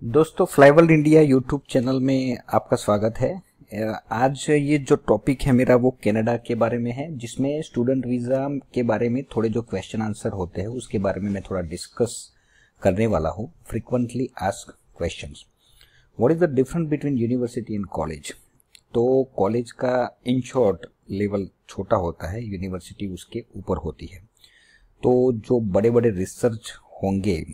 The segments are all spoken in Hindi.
दोस्तों फ्लाईवर्ल्ड इंडिया यूट्यूब चैनल में आपका स्वागत है। आज ये जो टॉपिक है मेरा वो कनाडा के बारे में है, जिसमें स्टूडेंट वीज़ा के बारे में थोड़े जो क्वेश्चन आंसर होते हैं उसके बारे में मैं थोड़ा डिस्कस करने वाला हूँ। Frequently asked questions, what is the difference between university and college. तो कॉलेज का इन शॉर्ट लेवल छोटा होता है, यूनिवर्सिटी उसके ऊपर होती है। तो जो बड़े बड़े रिसर्च होंगे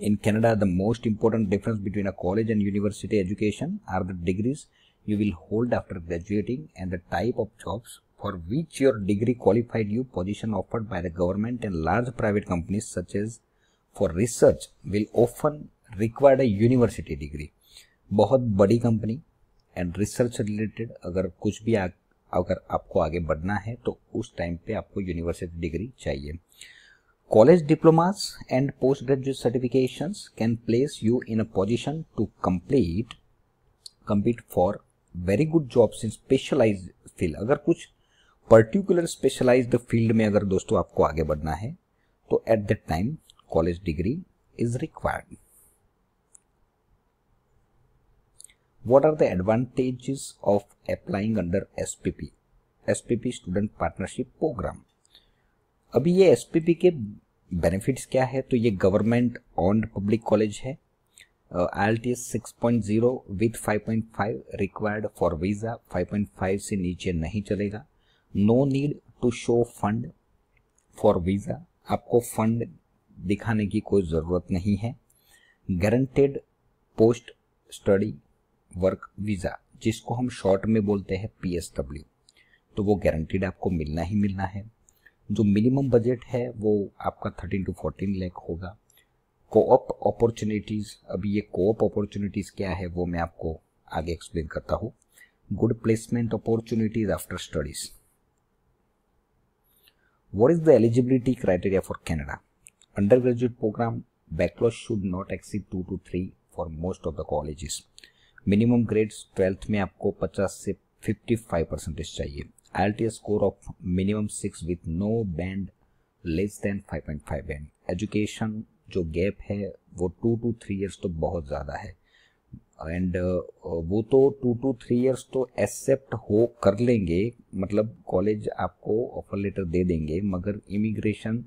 in Canada, the most important difference between a college and university education are the degrees you will hold after graduating and the type of jobs for which your degree qualified you. Position offered by the government and large private companies such as for research will often require a university degree. बहुत बड़ी कंपनी एंड रिसर्च रिलेटेड अगर कुछ भी अगर आपको आगे बढ़ना है तो उस टाइम पे आपको यूनिवर्सिटी डिग्री चाहिए। College diplomas and postgraduate certifications can place you in a position to compete for very good jobs in specialized field। अगर कुछ particular specialized field में अगर दोस्तों आपको आगे बढ़ना है तो at that time college degree is required। What are the advantages of applying under SPP? SPP Student Partnership Program। अभी ये एसपीपी के बेनिफिट्स क्या है, तो ये गवर्नमेंट ऑन्ड पब्लिक कॉलेज है। IELTS 6.0 with 5.5 required for visa, 5.5 से नीचे नहीं चलेगा। No need to show fund for visa, आपको फंड दिखाने की कोई ज़रूरत नहीं है। Guaranteed post study work visa, जिसको हम शॉर्ट में बोलते हैं PSW, तो वो गारंटीड आपको मिलना ही मिलना है। जो मिनिमम बजट है वो आपका 13 to 14 लाख होगा। कोऑप अपॉर्चुनिटीज़, अभी ये कोऑप अपॉर्चुनिटीज़ क्या है वो मैं आपको आगे एक्सप्लेन करता हूँ। Good placement opportunities after studies. What is the eligibility criteria for Canada? Undergraduate programme backlog should not exceed 2 to 3 for most of the colleges. Minimum grades 12th में आपको 50 से 55% चाहिए। IELTS score of minimum 6 with no band less than 5.5 band। Education जो गैप है वो 2 to 3 years तो बहुत ज़्यादा है, एंड वो तो 2 to 3 years तो एक्सेप्ट हो कर लेंगे, मतलब कॉलेज आपको ऑफर लेटर दे देंगे, मगर इमिग्रेशन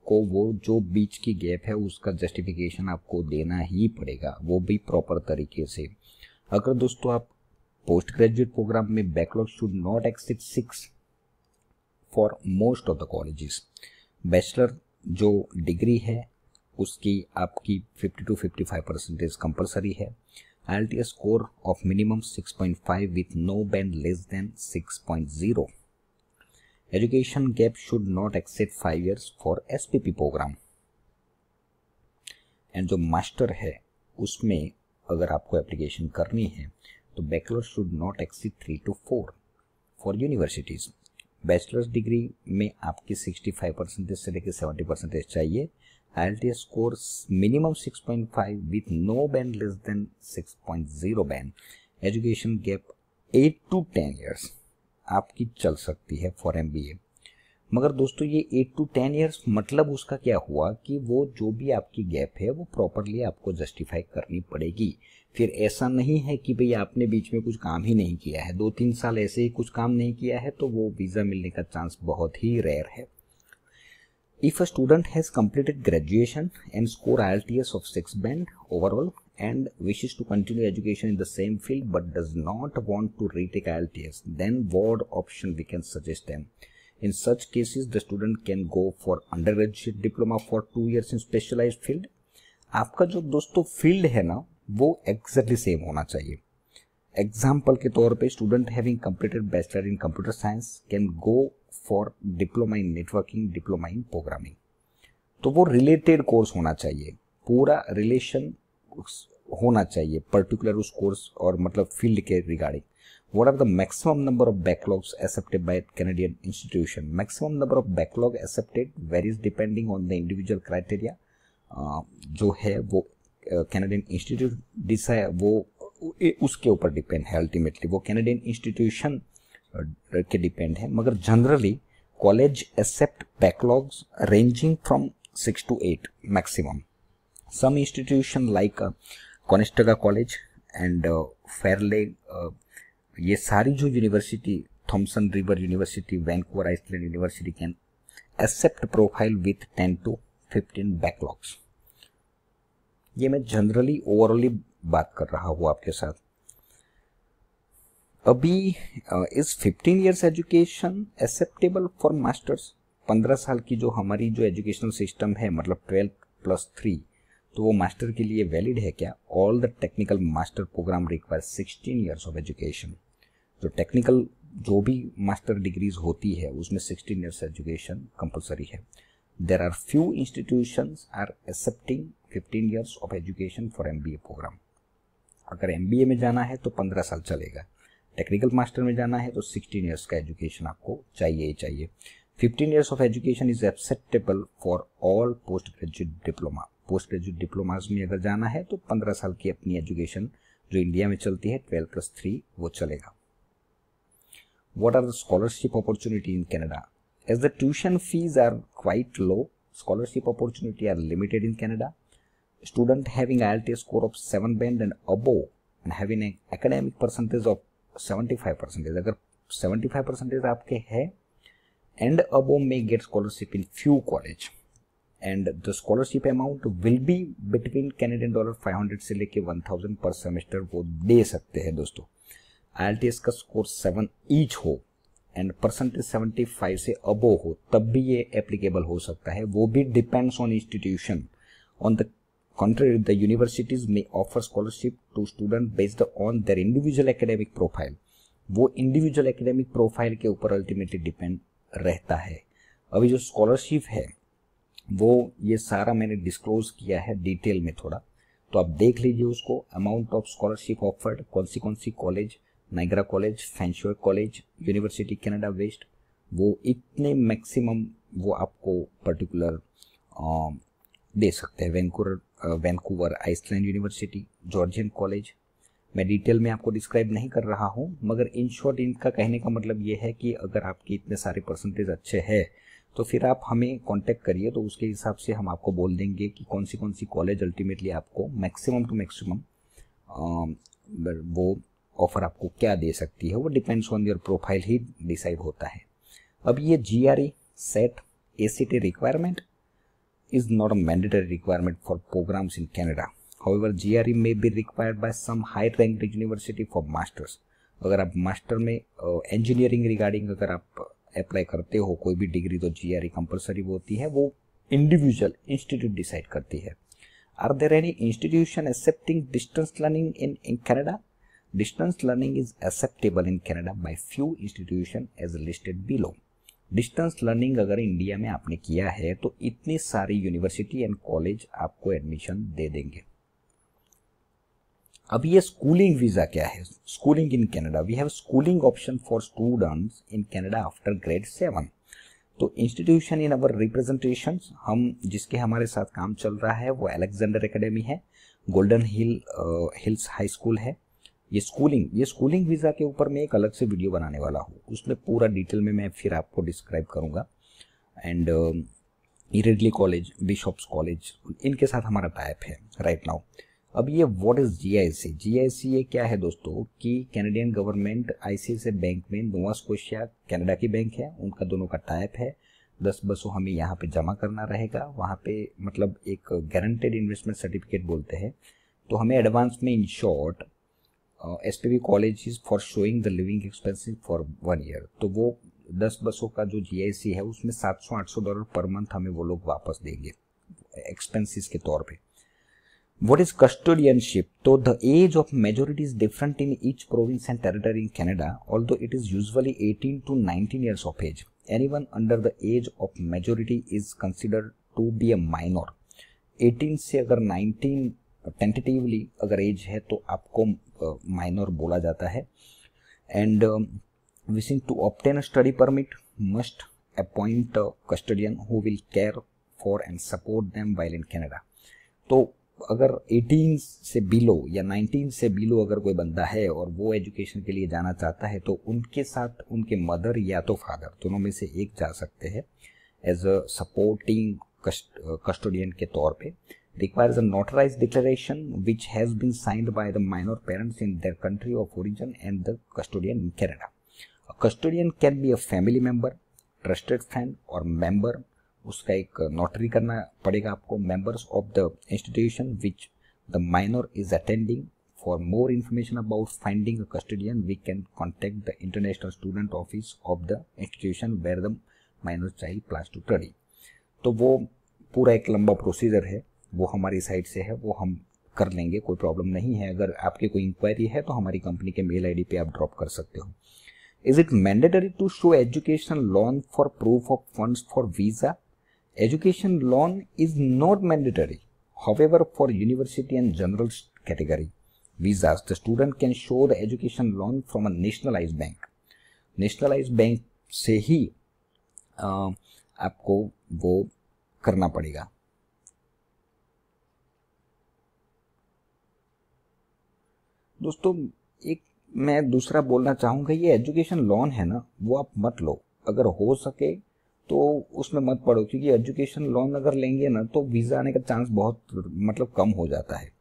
को वो जो बीच की गैप है उसका जस्टिफिकेशन आपको देना ही पड़ेगा, वो भी प्रॉपर तरीके से। अगर दोस्तों आप पोस्ट ग्रेजुएट प्रोग्राम में backlog should not exceed 6 for most of the colleges. Bachelor जो डिग्री है उसकी आपकी 50 to 55% कंपलसरी है। IELTS score of minimum 6.5 with no band less than 6.0। Education gap should not exceed 5 years for SPP programme. And जो मास्टर है उसमें अगर आपको एप्लीकेशन करनी है तो bachelor should not exceed 3 to 4 for universities. Bachelors degree में आपकी 65% से लेकर 70% चाहिए। IELTS score minimum 6.5 with no band less than 6.0 band. Education gap 8 to 10 years आपकी चल सकती है फॉर MBA। मगर दोस्तों ये 8 to 10 years मतलब उसका क्या हुआ कि वो जो भी आपकी गैप है वो प्रॉपरली आपको जस्टिफाई करनी पड़ेगी। फिर ऐसा नहीं है कि भाई आपने बीच में कुछ काम ही नहीं किया है, 2-3 साल ऐसे ही कुछ काम नहीं किया है तो वो वीज़ा मिलने का चांस बहुत ही रेयर है। If a student has completed graduation and score IELTS of 6 band overall and wishes to continue education in the same field but does not want to retake IELTS, then what option we can suggest them? In such cases, the student can go for undergraduate diploma for 2 years in specialized field। आपका जो दोस्तों फील्ड है ना वो एग्जैक्टली सेम होना चाहिए। एग्जाम्पल के तौर पे student having completed bachelor in computer science can go for diploma in networking, diploma in programming. तो वो रिलेटेड कोर्स होना चाहिए, पूरा रिलेशन होना चाहिए पर्टिकुलर उस कोर्स और मतलब फील्ड के regarding. What are the maximum number of backlogs accepted by Canadian institution? Maximum number of backlog accepted varies depending on the individual criteria। जो है वो कैनेडियन इंस्टीट्यूट डिसाइड, वो उसके ऊपर डिपेंड है अल्टीमेटली, वो कैनेडियन इंस्टीट्यूशन के डिपेंड है। मगर generally college accept backlogs ranging from 6 to 8 maximum. Some institution like Conestoga College and Fairleigh, ये सारी जो university, Thompson River University, Vancouver Island University can accept profile with 10 to 15 backlogs. ये मैं जनरली ओवरऑली बात कर रहा हूँ आपके साथ। अभी is 15 years education acceptable for masters? 15 साल की जो हमारी जो एजुकेशनल सिस्टम है, मतलब 12+3, तो वो मास्टर के लिए वैलिड है क्या? All the technical master programme require 16 years of education. जो टेक्निकल जो भी मास्टर डिग्रीज होती है उसमें 16 years एजुकेशन कंपलसरी है। There are few institutions are accepting 15 years of education for MBA programme. अगर MBA में जाना है तो 15 साल चलेगा, टेक्निकल मास्टर में जाना है तो 16 years का एजुकेशन आपको चाहिए ही चाहिए। 15 years of education is acceptable for all post graduate diploma. Post graduate diplomas में अगर जाना है तो 15 साल की अपनी एजुकेशन जो इंडिया में चलती है 12+3 वो चलेगा। What are the scholarship opportunity in Canada? As the tuition fees are quite low, scholarship opportunity are limited in Canada. Student having IELTS score of 7 band and above and having an academic percentage of 75%, अगर 75% आपके है and above may get scholarship in few college, and the scholarship amount will be between Canadian dollar 500 से लेके 1000 per semester वो दे सकते हैं दोस्तों। IELTS का स्कोर 7 ईच हो एंड परसेंटेज 75 से अबो हो तब भी ये एप्लीकेबल हो सकता है। वो भी depends on institution. On the contrary, the universities may offer scholarship to students based on their individual academic profile. वो इंडिविजुअल एकेडमिक प्रोफाइल के ऊपर अल्टीमेटली डिपेंड रहता है। अभी जो स्कॉलरशिप है वो ये सारा मैंने डिस्क्लोज किया है डिटेल में थोड़ा, तो आप देख लीजिए उसको। अमाउंट ऑफ स्कॉलरशिप ऑफर्ड, कौन सी college, Niagara College, Fanshawe College, University Canada West, वो इतने मैक्सिमम वो आपको पर्टिकुलर दे सकते हैं। Vancouver Island University, Georgian College, मैं डिटेल में आपको डिस्क्राइब नहीं कर रहा हूँ, मगर इन शॉर्ट इनका कहने का मतलब ये है कि अगर आपके इतने सारे परसेंटेज अच्छे हैं तो फिर आप हमें कांटेक्ट करिए, तो उसके हिसाब से हम आपको बोल देंगे कि कौन सी कॉलेज अल्टीमेटली आपको मैक्सिमम टू मैक्सिमम वो ऑफर आपको क्या दे सकती है। वो depends on your profile he decide होता है। अब ये GRE, SET, ACT requirement is not a mandatory requirement for programs in Canada. However, GRE may be required by some high-ranked university for masters. अगर आप मास्टर में इंजीनियरिंग रिगार्डिंग अगर आप अप्लाई करते हो कोई भी डिग्री, तो GRE कंपलसरी होती है, वो इंडिविजुअल इंस्टीट्यूट डिसाइड करती है। Are there any institution accepting distance learning in Canada? Distance learning is acceptable in Canada by few institutions as listed below. Distance learning अगर इंडिया में आपने किया है तो इतनी सारी यूनिवर्सिटी एंड कॉलेज आपको एडमिशन दे देंगे। अब ये स्कूलिंग वीजा क्या है? Schooling in Canada, we have schooling option for students in Canada after grade 7। तो इंस्टीट्यूशन इन अवर रिप्रेजेंटेशन, हम जिसके हमारे साथ काम चल रहा है वो अलेक्जेंडर एकेडमी है, गोल्डन हिल्स हाई स्कूल है। ये स्कूलिंग वीज़ा के ऊपर मैं एक अलग से वीडियो बनाने वाला हूँ, उसमें पूरा डिटेल में मैं फिर आपको डिस्क्राइब करूँगा। एंड इरेडली कॉलेज, बिशॉप्स कॉलेज, इनके साथ हमारा टाइप है राइट नाउ। अब ये व्हाट इज GIC ये क्या है दोस्तों कि कैनेडियन गवर्नमेंट ICICI बैंक में, नोवा स्कोशिया कनाडा की बैंक है, उनका दोनों का टाइप है। 10 बसों हमें यहाँ पे जमा करना रहेगा, वहाँ पे मतलब एक गारंटेड इन्वेस्टमेंट सर्टिफिकेट बोलते हैं। तो हमें एडवांस में in short SPB college is for showing the living expenses for 1 year, तो वो 10 बसों का जो GIC है उसमें $700-800 पर मंथ हमें वो लोग वापस देंगे एक्सपेंसेस के तौर पे। What is custodianship? तो the age of majority is different in each province and territory in Canada, although it is usually 18 to 19 years of age. Anyone under the age of majority is considered to be a minor. 18 से अगर 19 टेंटेटिवली अगर एज है तो आपको माइनर बोला जाता है। And wishing to obtain a study permit must appoint custodian who will care for and support them while in Canada. तो अगर 18 से बिलो या 19 से बिलो अगर कोई बंदा है और वो एजुकेशन के लिए जाना चाहता है तो उनके साथ उनके मदर या तो फादर दोनों में से एक जा सकते हैं एज अ सपोर्टिंग कस्टोडियन के तौर पे। requires a notarized declaration which has been signed by the minor parents in their country of origin and the custodian in Canada. A custodian can be a family member, trusted friend or member. उसका एक नोटरी करना पड़ेगा आपको. Members of the institution which the minor is attending. For more information about finding a custodian, we can contact the International Student Office of the institution where the minor child plans to study. तो वो पूरा एक लंबा प्रोसीजर है, वो हमारी साइड से है, वो हम कर लेंगे, कोई प्रॉब्लम नहीं है. अगर आपकी कोई इंक्वायरी है तो हमारी कंपनी के मेल आईडी पे आप ड्रॉप कर सकते हो. Is it mandatory to show education loan for proof of funds for visa? Education loan is not mandatory. However, for university and general category visas, the student can show the education loan from a nationalized bank. Nationalized bank से ही आपको वो करना पड़ेगा. दोस्तों एक मैं दूसरा बोलना चाहूँगा, ये एजुकेशन लोन है ना, वो आप मत लो. अगर हो सके तो उसमें मत पड़ो, क्योंकि एजुकेशन लोन अगर लेंगे ना तो वीज़ा आने का चांस बहुत मतलब कम हो जाता है.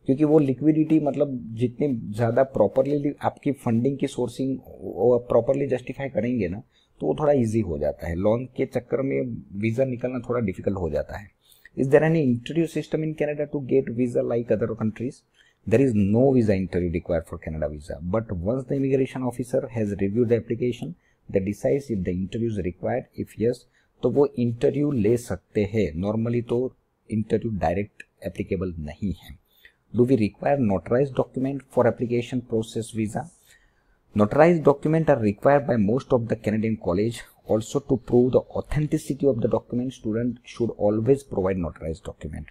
क्योंकि वो लिक्विडिटी मतलब जितनी ज़्यादा प्रॉपरली आपकी फंडिंग की सोर्सिंग प्रॉपरली जस्टिफाई करेंगे ना तो वो थोड़ा इजी हो जाता है. लोन के चक्कर में वीज़ा निकलना थोड़ा डिफिकल्ट हो जाता है. Is there any interview system in Canada to get visa like other countries? There is no visa interview required for Canada visa, but once the immigration officer has reviewed the application, that decides if the interview is required. If yes, तो वो इंटरव्यू ले सकते हैं. नॉर्मली तो इंटरव्यू डायरेक्ट एप्लीकेबल नहीं है. Do we require notarise document for application process visa? Notarized documents are required by most of the Canadian college. Also, to prove the authenticity of the document, student should always provide notarized document.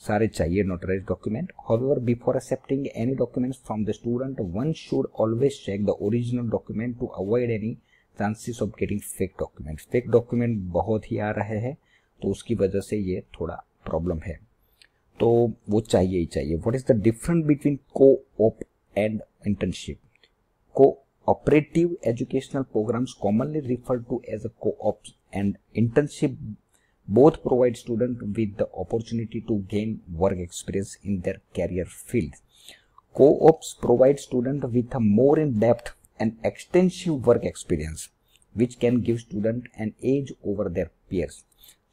सारे चाहिए notarized document. However, before accepting any documents from the student, one should always check the original document to avoid any chances of getting fake documents. Fake document बहुत ही आ रहे हैं तो उसकी वजह से ये थोड़ा प्रॉब्लम है, तो वो चाहिए ही चाहिए. What is the difference between co-op and internship? Co-operative educational programs, commonly referred to as a co-ops, and internship both provide students with the opportunity to gain work experience in their career field. Co-ops provide students with a more in-depth and extensive work experience, which can give students an edge over their peers.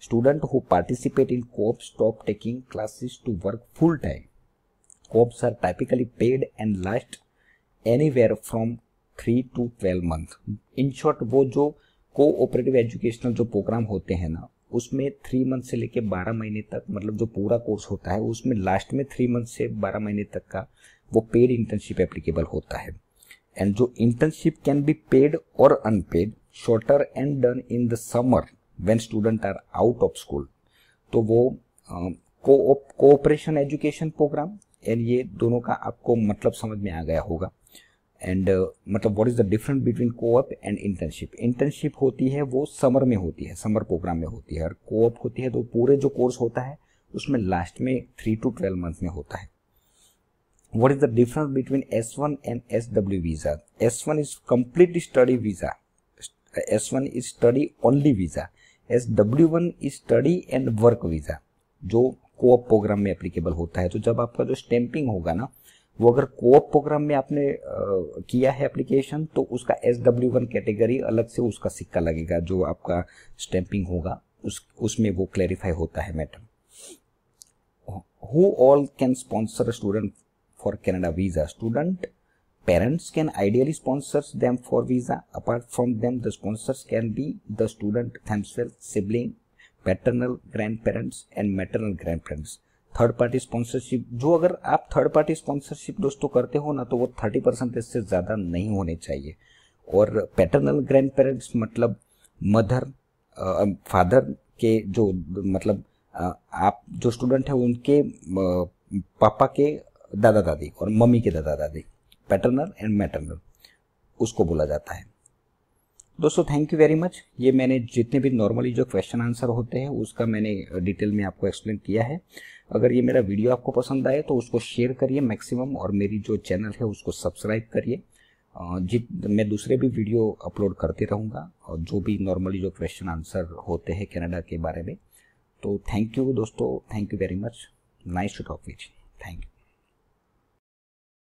Students who participate in co-ops stop taking classes to work full-time. Co-ops are typically paid and last anywhere from 3 to 12 months. In short, वो जो कोऑपरेटिव एजुकेशनल जो प्रोग्राम होते हैं ना, उसमें 3 मंथ से लेके 12 महीने तक, मतलब जो पूरा कोर्स होता है उसमें लास्ट में 3 मंथ से 12 महीने तक का वो पेड इंटर्नशिप एप्लीकेबल होता है. एंड जो इंटर्नशिप कैन बी पेड और unpaid, shorter and done in the summer when student are out of school. तो वो कोऑपरेशन एजुकेशन प्रोग्राम, एंड ये दोनों का आपको मतलब समझ में आ गया होगा. एंड मतलब what is the difference between co-op and internship? Internship होती है वो समर में होती है, समर प्रोग्राम में होती है, और कोऑप होती है तो पूरे जो कोर्स होता है उसमें लास्ट में 3 to 12 मंथ में होता है. What is the difference between S1 and SW visa? S1 is complete study visa, S1 is study only visa. SW1 is study and work visa, जो कोऑप प्रोग्राम में एप्लीकेबल होता है. तो जब आपका जो स्टैंपिंग होगा ना, वो अगर कोऑप प्रोग्राम में आपने किया है एप्लीकेशन, तो उसका SW1 कैटेगरी अलग से उसका सिक्का लगेगा, जो आपका स्टैंपिंग होगा उसमें वो क्लैरिफाई होता है matter. Who all can sponsor student for Canada visa? Student parents can ideally sponsor them for visa. Apart from them, the sponsors can be the student themselves, sibling, paternal grand parents and maternal grand parents. Third party sponsorship, जो अगर आप थर्ड पार्टी स्पॉन्सरशिप दोस्तों करते हो ना, तो वो 30% से ज़्यादा नहीं होने चाहिए. और पैटर्नल ग्रैंड पेरेंट्स मतलब मदर फादर के जो मतलब आप जो स्टूडेंट है उनके पापा के दादा दादी और मम्मी के दादा दादी, पैटर्नल एंड मैटरनल उसको बोला जाता है. दोस्तों थैंक यू वेरी मच. ये मैंने जितने भी नॉर्मली जो क्वेश्चन आंसर होते हैं उसका मैंने डिटेल में आपको एक्सप्लेन किया है. अगर ये मेरा वीडियो आपको पसंद आए तो उसको शेयर करिए मैक्सिमम, और मेरी जो चैनल है उसको सब्सक्राइब करिए. मैं दूसरे भी वीडियो अपलोड करते रहूँगा, और जो भी नॉर्मली जो क्वेश्चन आंसर होते हैं कनाडा के बारे में. तो थैंक यू दोस्तों, thank you very much. Nice to talk with. Thank you.